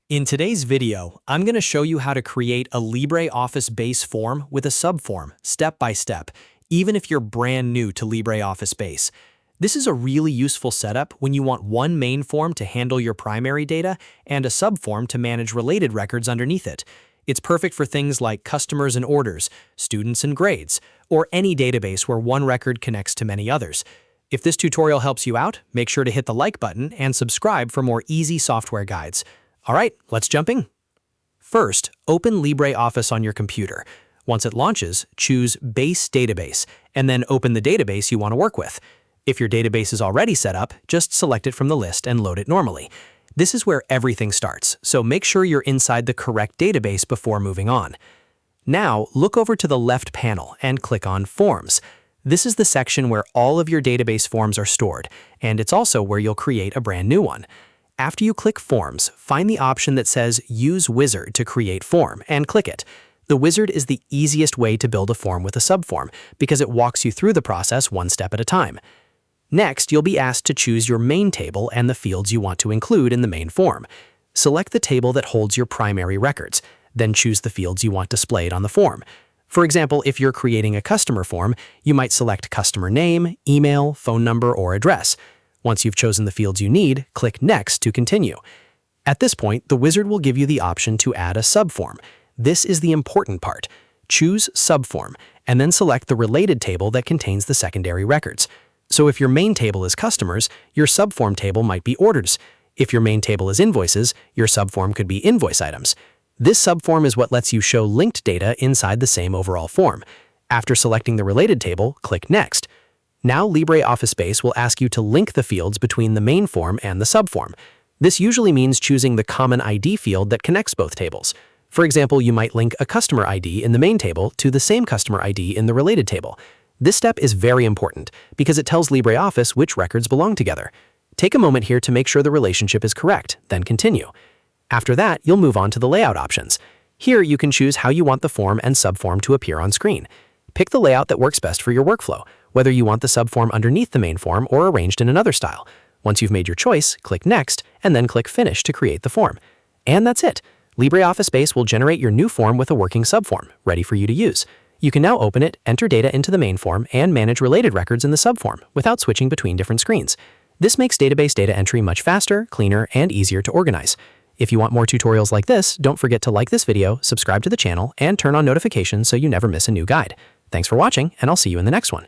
In today's video, I'm going to show you how to create a LibreOffice Base form with a subform, step by step, even if you're brand new to LibreOffice Base. This is a really useful setup when you want one main form to handle your primary data and a subform to manage related records underneath it. It's perfect for things like customers and orders, students and grades, or any database where one record connects to many others. If this tutorial helps you out, make sure to hit the like button and subscribe for more easy software guides. All right, let's jump in. First, open LibreOffice on your computer. Once it launches, choose Base Database, and then open the database you want to work with. If your database is already set up, just select it from the list and load it normally. This is where everything starts, so make sure you're inside the correct database before moving on. Now, look over to the left panel and click on Forms. This is the section where all of your database forms are stored, and it's also where you'll create a brand new one. After you click Forms, find the option that says Use Wizard to create form and click it. The wizard is the easiest way to build a form with a subform because it walks you through the process one step at a time. Next, you'll be asked to choose your main table and the fields you want to include in the main form. Select the table that holds your primary records, then choose the fields you want displayed on the form. For example, if you're creating a customer form, you might select customer name, email, phone number, or address. Once you've chosen the fields you need, click Next to continue. At this point, the wizard will give you the option to add a subform. This is the important part. Choose Subform, and then select the related table that contains the secondary records. So if your main table is customers, your subform table might be orders. If your main table is invoices, your subform could be invoice items. This subform is what lets you show linked data inside the same overall form. After selecting the related table, click Next. Now LibreOffice Base will ask you to link the fields between the main form and the subform. This usually means choosing the common ID field that connects both tables. For example, you might link a customer ID in the main table to the same customer ID in the related table. This step is very important because it tells LibreOffice which records belong together. Take a moment here to make sure the relationship is correct, then continue. After that, you'll move on to the layout options. Here you can choose how you want the form and subform to appear on screen. Pick the layout that works best for your workflow, whether you want the subform underneath the main form or arranged in another style. Once you've made your choice, click Next, and then click Finish to create the form. And that's it. LibreOffice Base will generate your new form with a working subform, ready for you to use. You can now open it, enter data into the main form, and manage related records in the subform without switching between different screens. This makes database data entry much faster, cleaner, and easier to organize. If you want more tutorials like this, don't forget to like this video, subscribe to the channel, and turn on notifications so you never miss a new guide. Thanks for watching, and I'll see you in the next one.